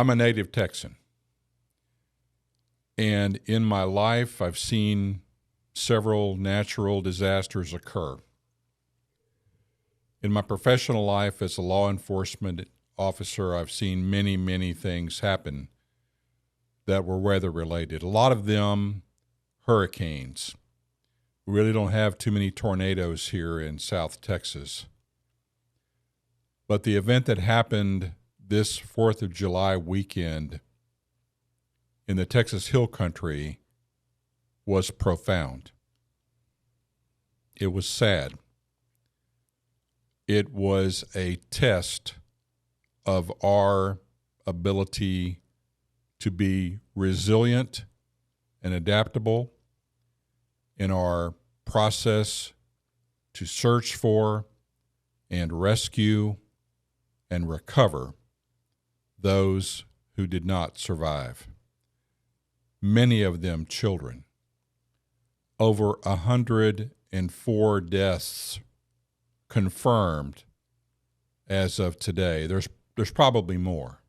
I'm a native Texan. And in my life, I've seen several natural disasters occur. In my professional life as a law enforcement officer, I've seen many, many things happen that were weather-related. A lot of them hurricanes. We really don't have too many tornadoes here in South Texas. But the event that happened this 4th of July weekend in the Texas Hill Country was profound. It was sad. It was a test of our ability to be resilient and adaptable in our process to search for and rescue and recover those who did not survive. Many of them children. Over 104 deaths confirmed as of today. There's probably more.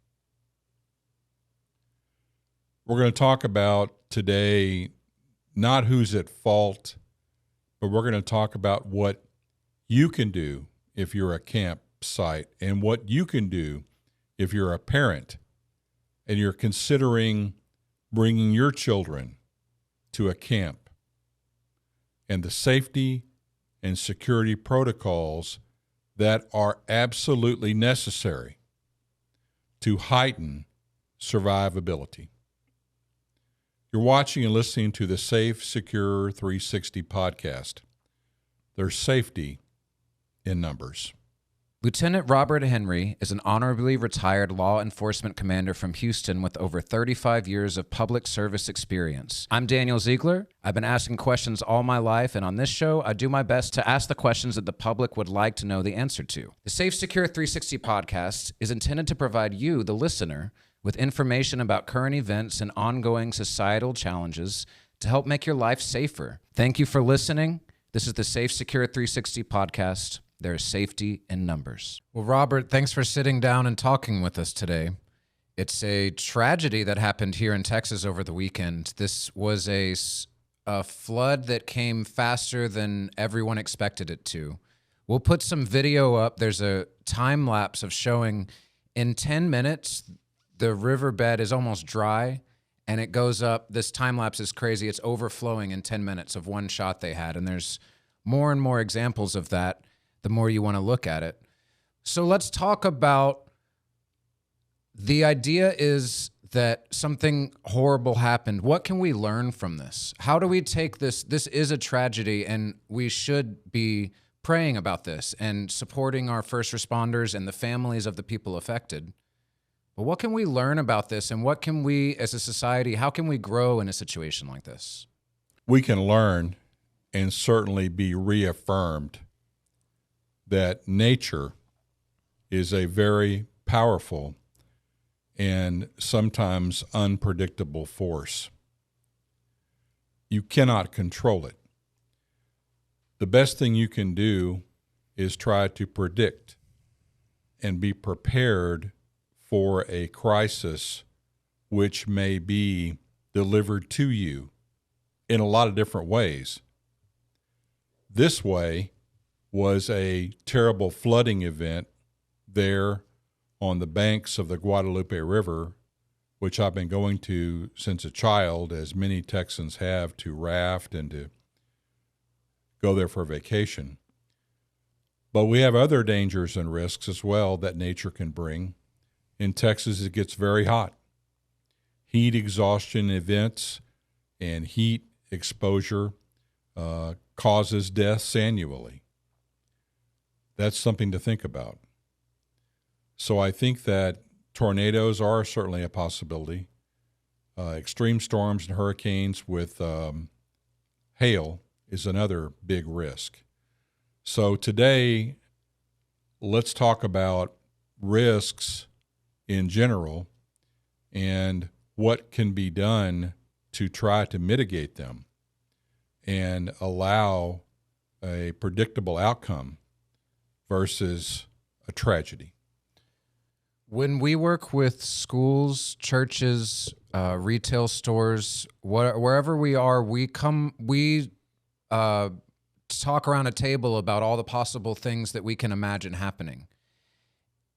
We're going to talk about today not who's at fault, but we're going to talk about what you can do if you're a campsite and what you can do if you're a parent and you're considering bringing your children to a camp, and the safety and security protocols that are absolutely necessary to heighten survivability. You're watching and listening to the SAFESECURE 360 podcast. There's safety in numbers. Lieutenant Robert Henry is an honorably retired law enforcement commander from Houston with over 35 years of public service experience. I'm Daniel Ziegler. I've been asking questions all my life, and on this show, I do my best to ask the questions that the public would like to know the answer to. The SAFESECURE 360 podcast is intended to provide you, the listener, with information about current events and ongoing societal challenges to help make your life safer. Thank you for listening. This is the SAFESECURE 360 podcast. There's safety in numbers. Well, Robert, thanks for sitting down and talking with us today. It's a tragedy that happened here in Texas over the weekend. This was a flood that came faster than everyone expected it to. We'll put some video up. There's a time lapse of showing in 10 minutes, the riverbed is almost dry, and it goes up. This time lapse is crazy. It's overflowing in 10 minutes of one shot they had, and there's more and more examples of that the more you want to look at it. So let's talk about, the idea is that something horrible happened. What can we learn from this? How do we take this? This is a tragedy, and we should be praying about this and supporting our first responders and the families of the people affected. But what can we learn about this, and what can we, as a society, how can we grow in a situation like this? We can learn and certainly be reaffirmed that nature is a very powerful and sometimes unpredictable force. You cannot control it. The best thing you can do is try to predict and be prepared for a crisis which may be delivered to you in a lot of different ways. This way was a terrible flooding event there on the banks of the Guadalupe River, which I've been going to since a child, as many Texans have, to raft and to go there for vacation. But we have other dangers and risks as well that nature can bring. In Texas, it gets very hot. Heat exhaustion events and heat exposure causes deaths annually. That's something to think about. So I think that tornadoes are certainly a possibility. Extreme storms and hurricanes with hail is another big risk. So today, let's talk about risks in general and what can be done to try to mitigate them and allow a predictable outcome versus a tragedy. When we work with schools, churches, retail stores, wherever we are, we talk around a table about all the possible things that we can imagine happening.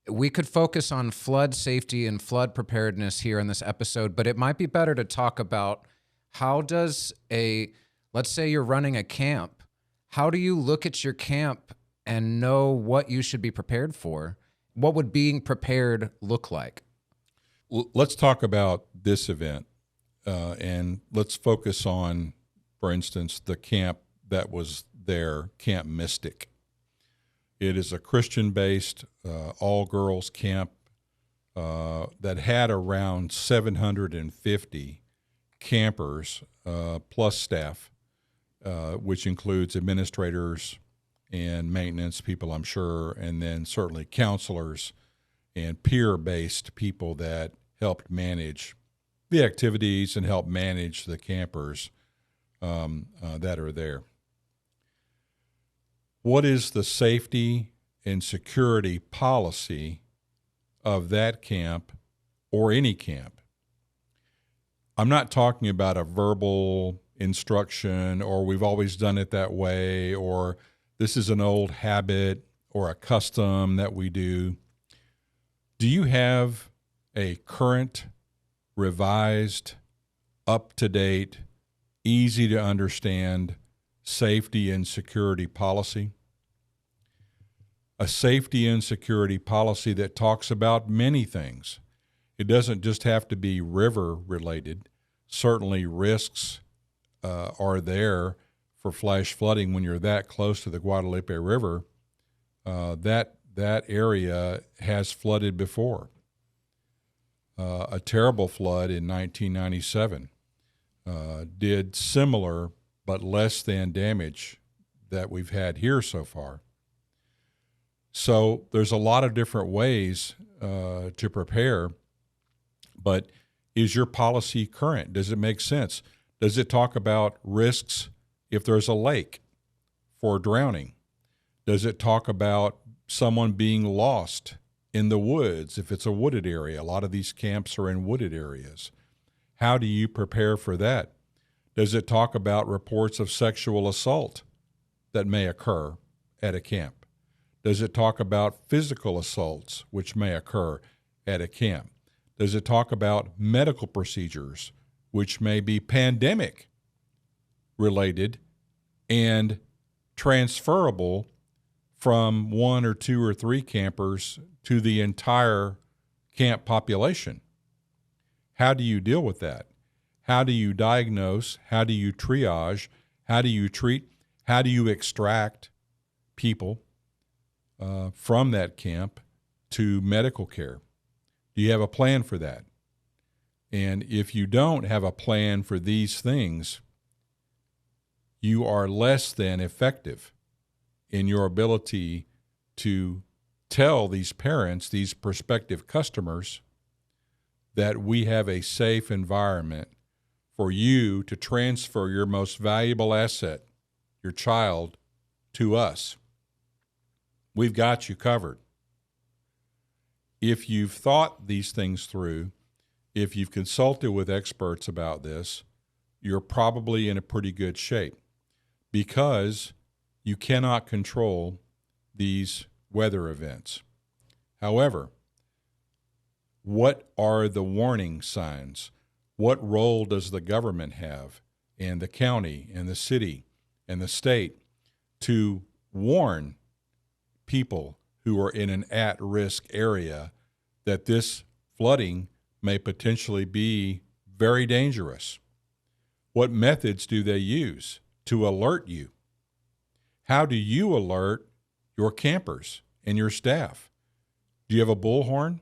We could focus on flood safety and flood preparedness here in this episode, but it might be better to talk about how does let's say you're running a camp, how do you look at your camp and know what you should be prepared for? What would being prepared look like? Let's talk about this event, and let's focus on, for instance, the camp that was there, Camp Mystic. It is a Christian-based, all-girls camp that had around 750 campers plus staff, which includes administrators and maintenance people, I'm sure, and then certainly counselors and peer-based people that helped manage the activities and help manage the campers that are there. What is the safety and security policy of that camp or any camp? I'm not talking about a verbal instruction or we've always done it that way or this is an old habit or a custom that we do. Do you have a current, revised, up-to-date, easy to understand safety and security policy? A safety and security policy that talks about many things. It doesn't just have to be river related. Certainly risks are there for flash flooding when you're that close to the Guadalupe River. That area has flooded before. A terrible flood in 1997 did similar but less than damage that we've had here so far. So there's a lot of different ways to prepare, but is your policy current? Does it make sense? Does it talk about risks if there's a lake for drowning? Does it talk about someone being lost in the woods if it's a wooded area? A lot of these camps are in wooded areas. How do you prepare for that? Does it talk about reports of sexual assault that may occur at a camp? Does it talk about physical assaults which may occur at a camp? Does it talk about medical procedures which may be pandemic related and transferable from one or two or three campers to the entire camp population? How do you deal with that? How do you diagnose? How do you triage? How do you treat? How do you extract people from that camp to medical care? Do you have a plan for that? And if you don't have a plan for these things, you are less than effective in your ability to tell these parents, these prospective customers, that we have a safe environment for you to transfer your most valuable asset, your child, to us. We've got you covered. If you've thought these things through, if you've consulted with experts about this, you're probably in a pretty good shape because you cannot control these weather events. However, what are the warning signs? What role does the government have, and the county, and the city, and the state to warn people who are in an at-risk area that this flooding may potentially be very dangerous? What methods do they use to alert you? How do you alert your campers and your staff? Do you have a bullhorn?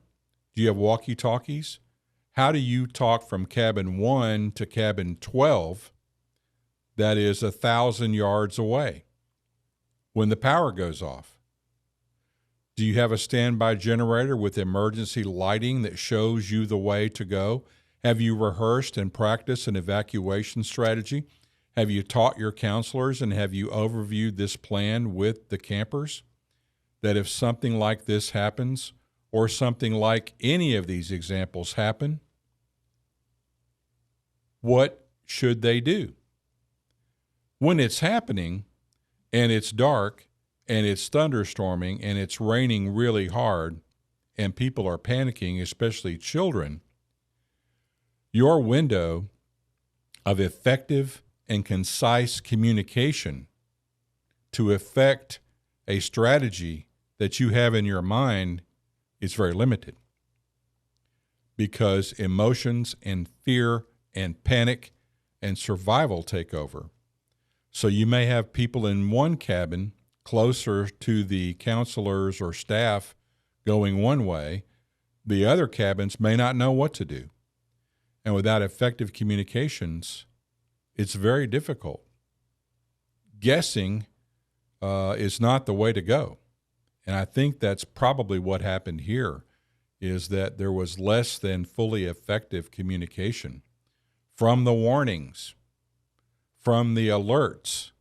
Do you have walkie-talkies? How do you talk from cabin 1 to cabin 12 that is 1,000 yards away when the power goes off? Do you have a standby generator with emergency lighting that shows you the way to go? Have you rehearsed and practiced an evacuation strategy? Have you taught your counselors and have you overviewed this plan with the campers? That if something like this happens, or something like any of these examples happen, what should they do? When it's happening and it's dark and it's thunderstorming and it's raining really hard and people are panicking, especially children, your window of effective and concise communication to effect a strategy that you have in your mind is very limited, because emotions and fear and panic and survival take over. So you may have people in one cabin closer to the counselors or staff going one way. The other cabins may not know what to do. And without effective communications, it's very difficult. Guessing is not the way to go. And I think that's probably what happened here, is that there was less than fully effective communication from the warnings, from the alerts,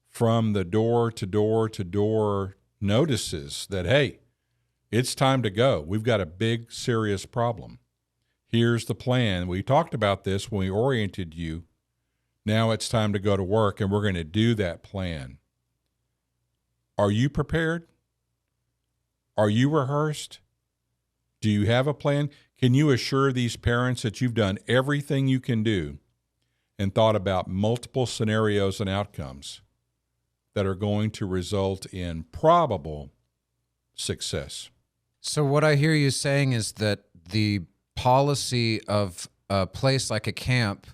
from the door-to-door-to-door notices that, hey, it's time to go. We've got a big, serious problem. Here's the plan. We talked about this when we oriented you. Now it's time to go to work, and we're going to do that plan. Are you prepared? Are you rehearsed? Do you have a plan? Can you assure these parents that you've done everything you can do and thought about multiple scenarios and outcomes that are going to result in probable success? So what I hear you saying is that the policy of a place like a camp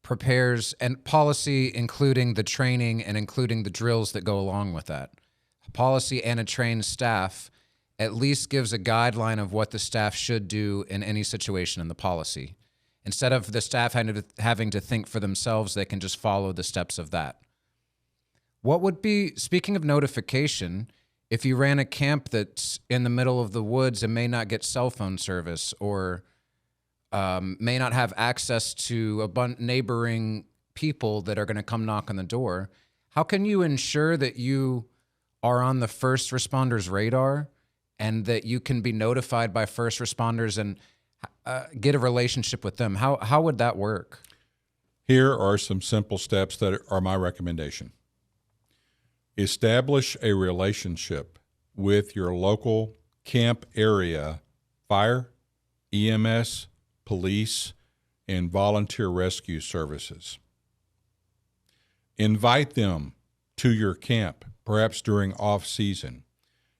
prepares, and policy including the training and including the drills that go along with that, a policy and a trained staff at least gives a guideline of what the staff should do in any situation in the policy. Instead of the staff having to think for themselves, they can just follow the steps of that. What would be, speaking of notification, if you ran a camp that's in the middle of the woods and may not get cell phone service, or may not have access to neighboring people that are going to come knock on the door, how can you ensure that you are on the first responders' radar and that you can be notified by first responders and get a relationship with them? How would that work? Here are some simple steps that are my recommendation. Establish a relationship with your local camp area fire, EMS, police, and volunteer rescue services. Invite them to your camp, perhaps during off-season,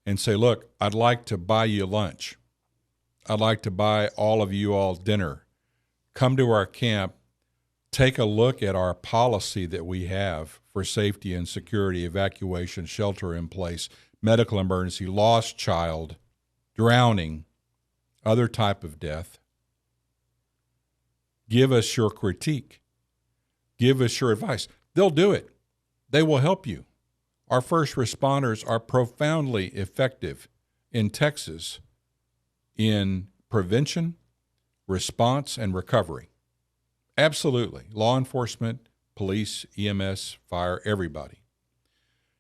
and say, look, I'd like to buy you lunch. I'd like to buy all of you all dinner. Come to our camp, take a look at our policy that we have for safety and security, evacuation, shelter in place, medical emergency, lost child, drowning, other type of death. Give us your critique. Give us your advice. They'll do it. They will help you. Our first responders are profoundly effective in Texas in prevention, response, and recovery. Absolutely. Law enforcement, police, EMS, fire, everybody.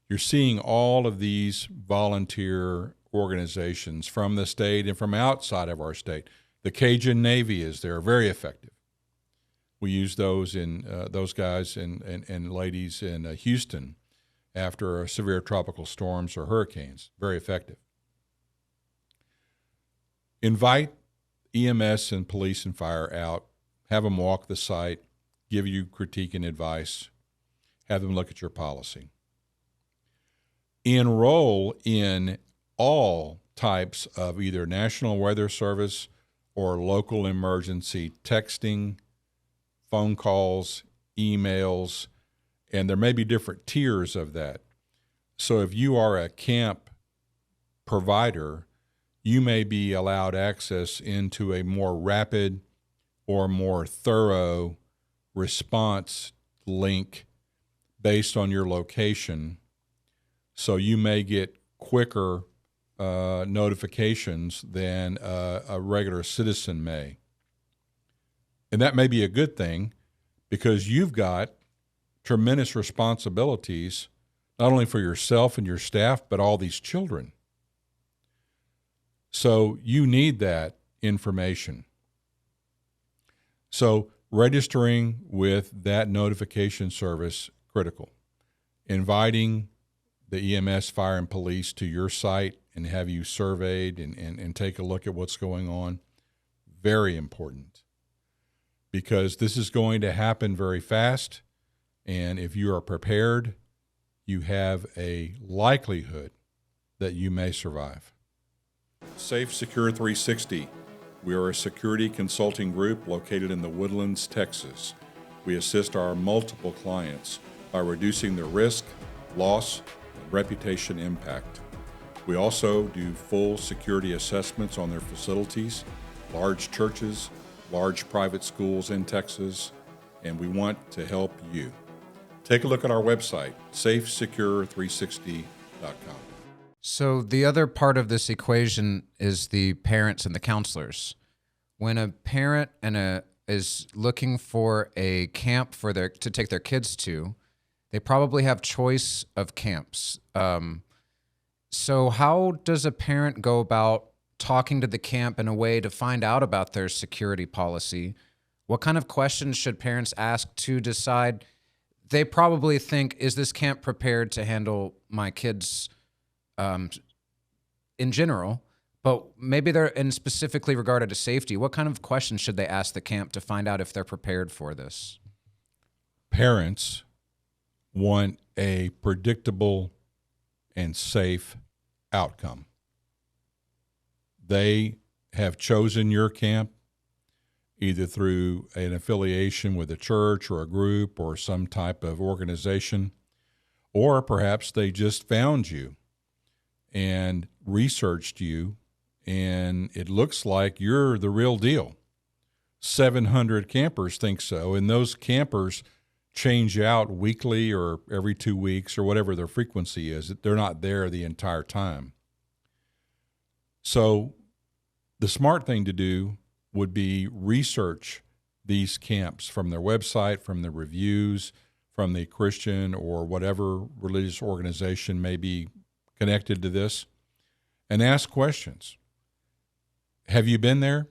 You're seeing all of these volunteer organizations from the state and from outside of our state. The Cajun Navy is there, very effective. We use those guys and ladies in Houston after severe tropical storms or hurricanes. Very effective. Invite EMS and police and fire out. Have them walk the site, give you critique and advice. Have them look at your policy. Enroll in all types of either National Weather Service or local emergency texting, phone calls, emails, and there may be different tiers of that. So if you are a camp provider, you may be allowed access into a more rapid or more thorough response link based on your location. So you may get quicker notifications than a regular citizen may. And that may be a good thing, because you've got tremendous responsibilities, not only for yourself and your staff, but all these children. So you need that information. So registering with that notification service, critical. Inviting the EMS, fire, and police to your site and have you surveyed and take a look at what's going on, very important. Because this is going to happen very fast, and if you are prepared, you have a likelihood that you may survive. SAFESECURE 360. We are a security consulting group located in the Woodlands, Texas. We assist our multiple clients by reducing their risk, loss, and reputation impact. We also do full security assessments on their facilities, large churches, large private schools in Texas, and we want to help you. Take a look at our website, safesecure360.com. So the other part of this equation is the parents and the counselors. When a parent is looking for a camp to take their kids to, they probably have choice of camps. So how does a parent go about talking to the camp in a way to find out about their security policy? What kind of questions should parents ask to decide? They probably think, is this camp prepared to handle my kids in general, but maybe they're in specifically regarded to safety. What kind of questions should they ask the camp to find out if they're prepared for this? Parents want a predictable and safe outcome. They have chosen your camp either through an affiliation with a church or a group or some type of organization, or perhaps they just found you and researched you, and it looks like you're the real deal. 700 campers think so, and those campers change out weekly or every 2 weeks or whatever their frequency is. They're not there the entire time. So the smart thing to do would be research these camps from their website, from the reviews, from the Christian or whatever religious organization may be connected to this, and ask questions. Have you been there?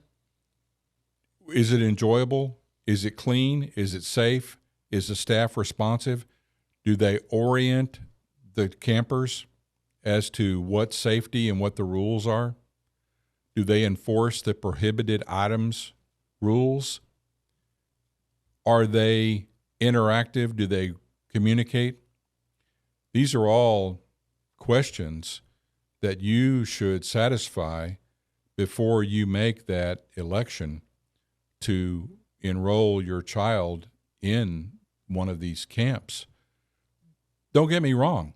Is it enjoyable? Is it clean? Is it safe? Is the staff responsive? Do they orient the campers as to what safety and what the rules are? Do they enforce the prohibited items rules? Are they interactive? Do they communicate? These are all questions that you should satisfy before you make that election to enroll your child in one of these camps. Don't get me wrong.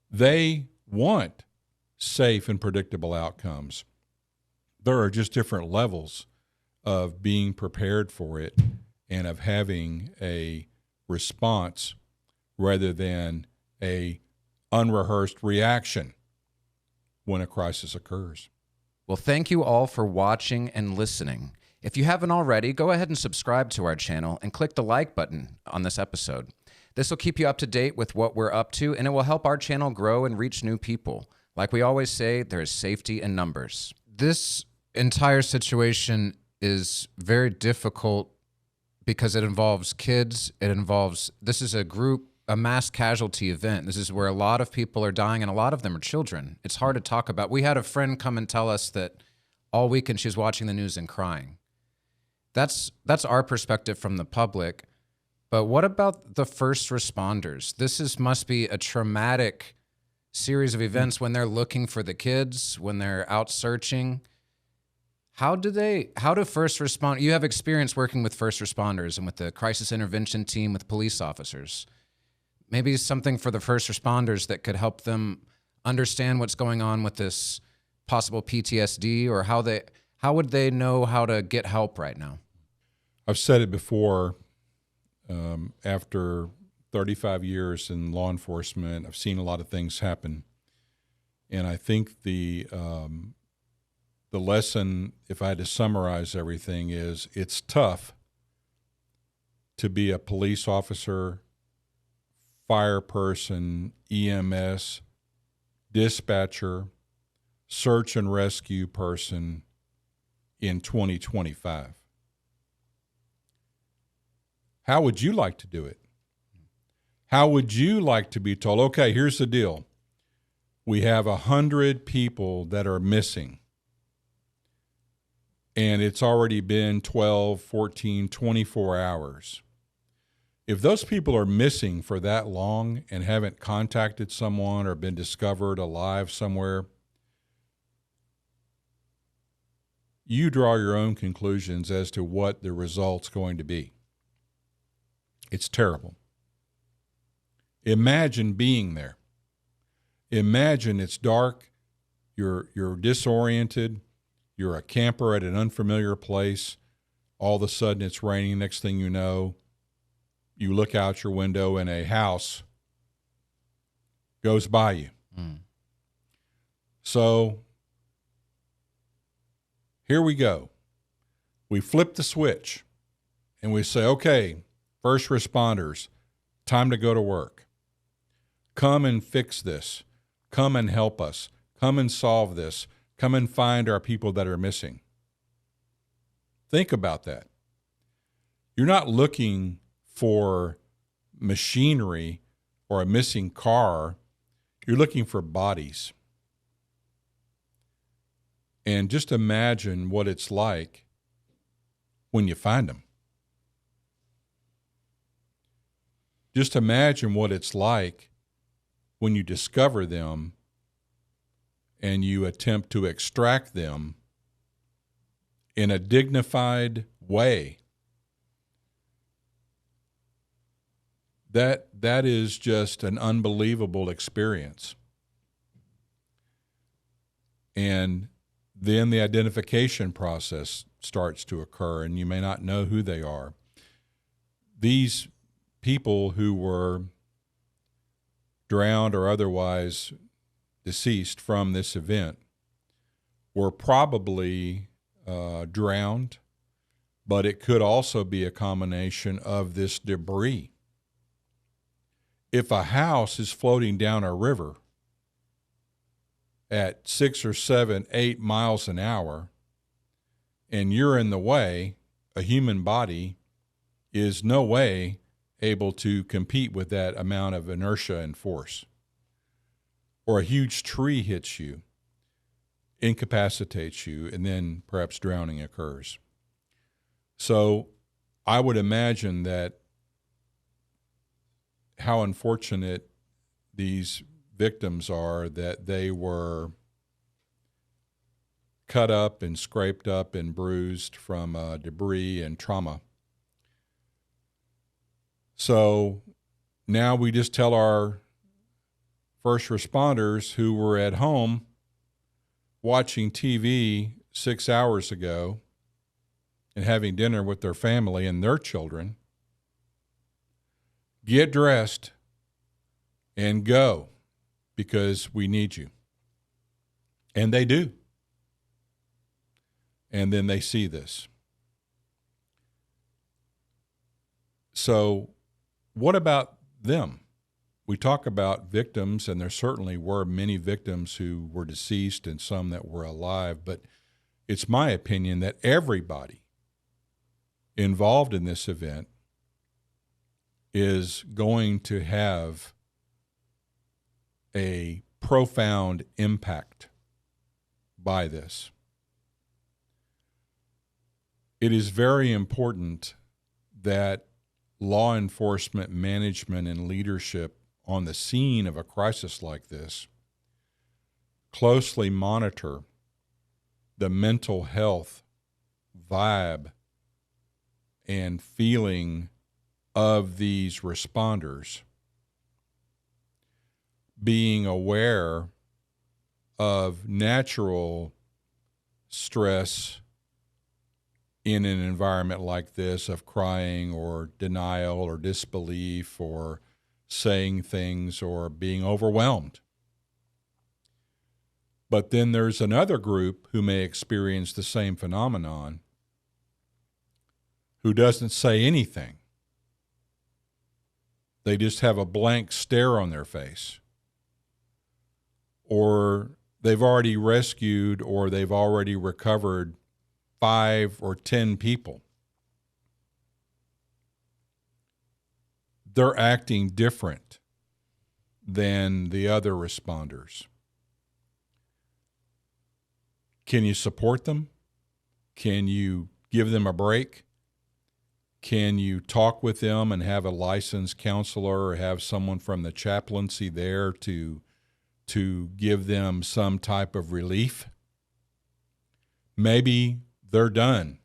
They want safe and predictable outcomes. There are just different levels of being prepared for it and of having a response rather than a unrehearsed reaction when a crisis occurs. Well, thank you all for watching and listening. If you haven't already, go ahead and subscribe to our channel and click the like button on this episode. This will keep you up to date with what we're up to, and it will help our channel grow and reach new people. Like we always say, there is safety in numbers. This entire situation is very difficult because it involves kids. This is a mass casualty event. This is where a lot of people are dying, and a lot of them are children. It's hard to talk about. We had a friend come and tell us that all weekend she was watching the news and crying. That's our perspective from the public. But what about the first responders? Must be a traumatic series of events when they're looking for the kids, when they're out searching. How do first respond? You have experience working with first responders and with the crisis intervention team with police officers. Maybe something for the first responders that could help them understand what's going on with this possible PTSD, or how would they know how to get help right now? I've said it before. After 35 years in law enforcement, I've seen a lot of things happen, and I think the lesson, if I had to summarize everything, is it's tough to be a police officer, fire person, EMS, dispatcher, search and rescue person in 2025? How would you like to do it? How would you like to be told, okay, here's the deal. We have 100 people that are missing, and it's already been 12, 14, 24 hours. If those people are missing for that long and haven't contacted someone or been discovered alive somewhere, you draw your own conclusions as to what the result's going to be. It's terrible. Imagine being there. Imagine it's dark, you're disoriented, you're a camper at an unfamiliar place, all of a sudden it's raining, next thing you know, you look out your window and a house goes by you. So here we go. We flip the switch and we say, okay, first responders, time to go to work. Come and fix this. Come and help us. Come and solve this. Come and find our people that are missing. Think about that. You're not looking for machinery or a missing car. You're looking for bodies. And just imagine what it's like when you find them. Just imagine what it's like when you discover them and you attempt to extract them in a dignified way. That is just an unbelievable experience. And then the identification process starts to occur, and you may not know who they are. These people who were drowned or otherwise deceased from this event were probably drowned, but it could also be a combination of this debris. If a house is floating down a river at 6 or 7, 8 miles an hour, and you're in the way, a human body is no way able to compete with that amount of inertia and force. Or a huge tree hits you, incapacitates you, and then perhaps drowning occurs. So I would imagine that how unfortunate these victims are that they were cut up and scraped up and bruised from debris and trauma. So now we just tell our first responders who were at home watching TV 6 hours ago and having dinner with their family and their children, get dressed and go, because we need you. And they do. And then they see this. So what about them? We talk about victims, and there certainly were many victims who were deceased and some that were alive, but it's my opinion that everybody involved in this event is going to have a profound impact by this. It is very important that law enforcement management and leadership on the scene of a crisis like this closely monitor the mental health, vibe, and feeling of these responders, being aware of natural stress in an environment like this of crying or denial or disbelief or saying things or being overwhelmed. But then there's another group who may experience the same phenomenon who doesn't say anything. They just have a blank stare on their face. Or they've already rescued or they've already recovered 5 or 10 people. They're acting different than the other responders. Can you support them? Can you give them a break? Can you talk with them and have a licensed counselor or have someone from the chaplaincy there to give them some type of relief? Maybe they're done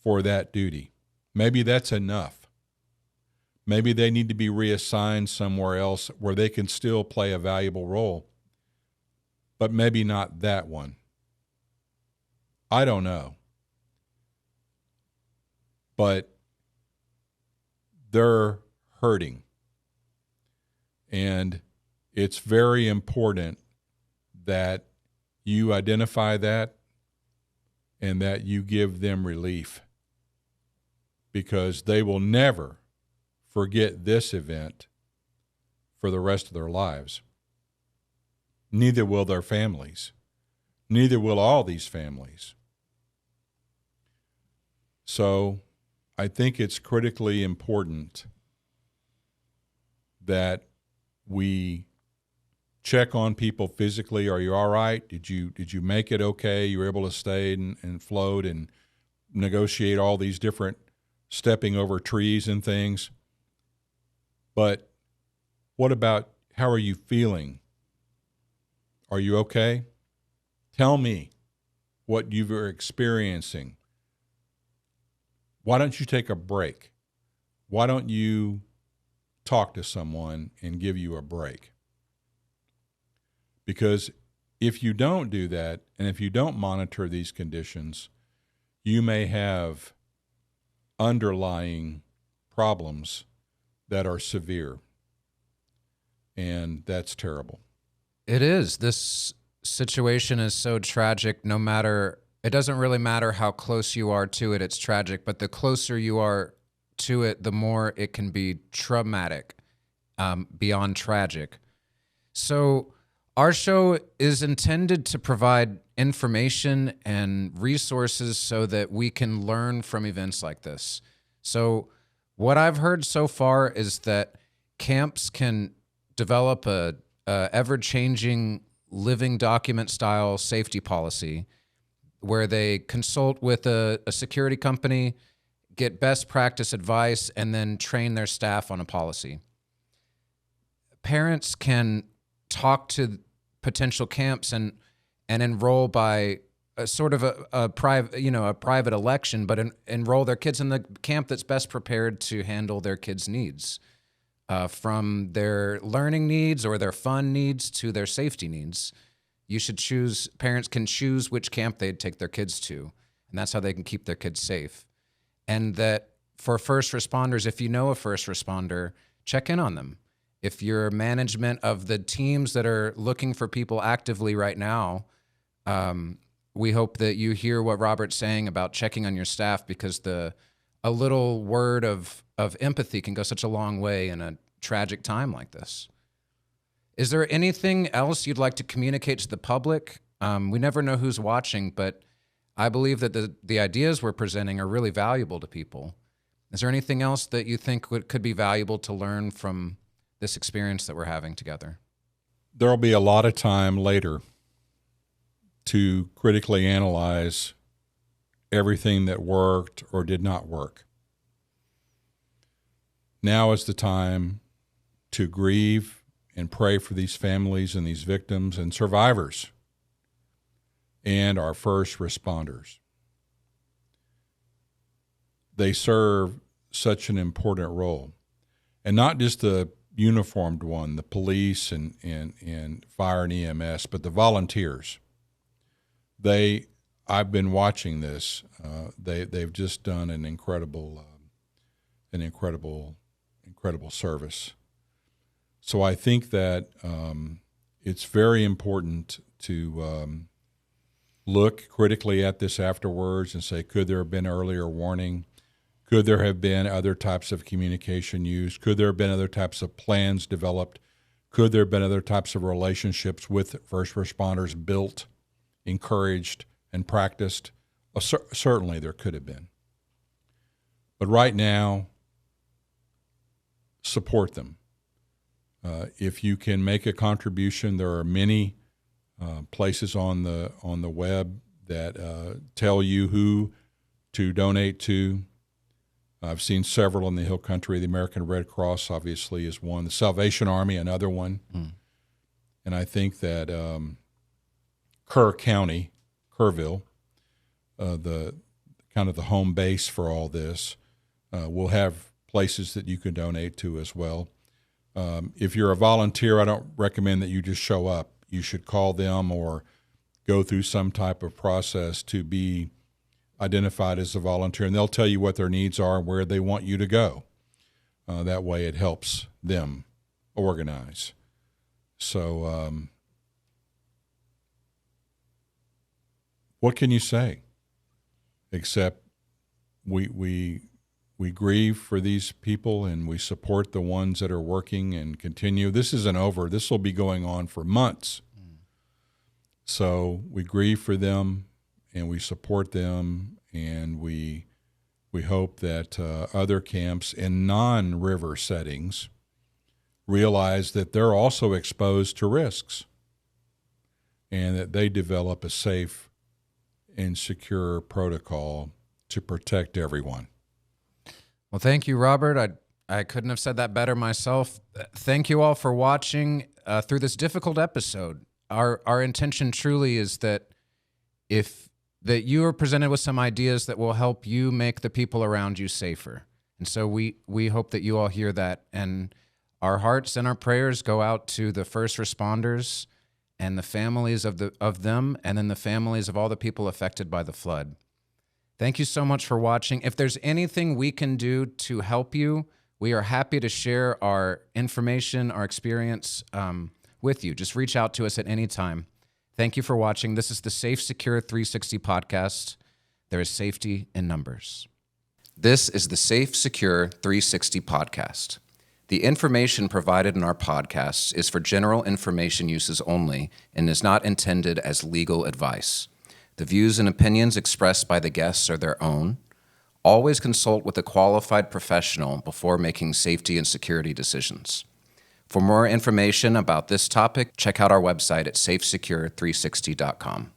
for that duty. Maybe that's enough. Maybe they need to be reassigned somewhere else where they can still play a valuable role, but maybe not that one. I don't know. But they're hurting. And it's very important that you identify that and that you give them relief, because they will never forget this event for the rest of their lives. Neither will their families. Neither will all these families. So I think it's critically important that we check on people physically. Are you all right? Did you make it okay? You were able to stay and float and negotiate all these different stepping over trees and things. But what about, how are you feeling? Are you okay? Tell me what you were experiencing. Why don't you take a break? Why don't you talk to someone and give you a break? Because if you don't do that, and if you don't monitor these conditions, you may have underlying problems that are severe. And that's terrible. It is. This situation is so tragic. It doesn't really matter how close you are to it, it's tragic. But the closer you are to it, the more it can be traumatic, beyond tragic. So our show is intended to provide information and resources so that we can learn from events like this. So what I've heard so far is that camps can develop a ever-changing living document style safety policy where they consult with a security company, get best practice advice, and then train their staff on a policy. Parents can talk to potential camps and enroll by a sort of a private election, but enroll their kids in the camp that's best prepared to handle their kids' needs, from their learning needs or their fun needs to their safety needs. Parents can choose which camp they'd take their kids to, and that's how they can keep their kids safe. And that for first responders, if you know a first responder, check in on them. If you're management of the teams that are looking for people actively right now, we hope that you hear what Robert's saying about checking on your staff, because a little word of empathy can go such a long way in a tragic time like this. Is there anything else you'd like to communicate to the public? We never know who's watching, but I believe that the ideas we're presenting are really valuable to people. Is there anything else that you think could be valuable to learn from this experience that we're having together? There'll be a lot of time later to critically analyze everything that worked or did not work. Now is the time to grieve and pray for these families and these victims and survivors and our first responders. They serve such an important role, and not just the uniformed one, the police and fire and EMS, but the volunteers. I've been watching this. They've just done an incredible service. So I think that it's very important to look critically at this afterwards and say, could there have been earlier warning? Could there have been other types of communication used? Could there have been other types of plans developed Could there have been other types of relationships with first responders built, encouraged, and practiced? Certainly there could have been. But right now, support them. If you can make a contribution, there are many places on the web that tell you who to donate to. I've seen several in the Hill Country. The American Red Cross, obviously, is one. The Salvation Army, another one. And I think that Kerr County, Kerrville, the kind of the home base for all this, will have places that you can donate to as well. If you're a volunteer, I don't recommend that you just show up. You should call them or go through some type of process to be identified as a volunteer, and they'll tell you what their needs are and where they want you to go. That way it helps them organize. So what can you say except we grieve for these people and we support the ones that are working and continue. This isn't over. This will be going on for months. So we grieve for them and we support them, and we hope that other camps in non-river settings realize that they're also exposed to risks and that they develop a safe and secure protocol to protect everyone. Well, thank you, Robert. I couldn't have said that better myself. Thank you all for watching through this difficult episode. Our intention truly is that that you are presented with some ideas that will help you make the people around you safer. And so we hope that you all hear that. And our hearts and our prayers go out to the first responders and the families of them, and then the families of all the people affected by the flood. Thank you so much for watching. If there's anything we can do to help you, we are happy to share our information, our experience with you. Just reach out to us at any time. Thank you for watching. This is the SAFESECURE 360 podcast. There is safety in numbers. This is the SAFESECURE 360 podcast. The information provided in our podcasts is for general information uses only and is not intended as legal advice. The views and opinions expressed by the guests are their own. Always consult with a qualified professional before making safety and security decisions. For more information about this topic, check out our website at safesecure360.com.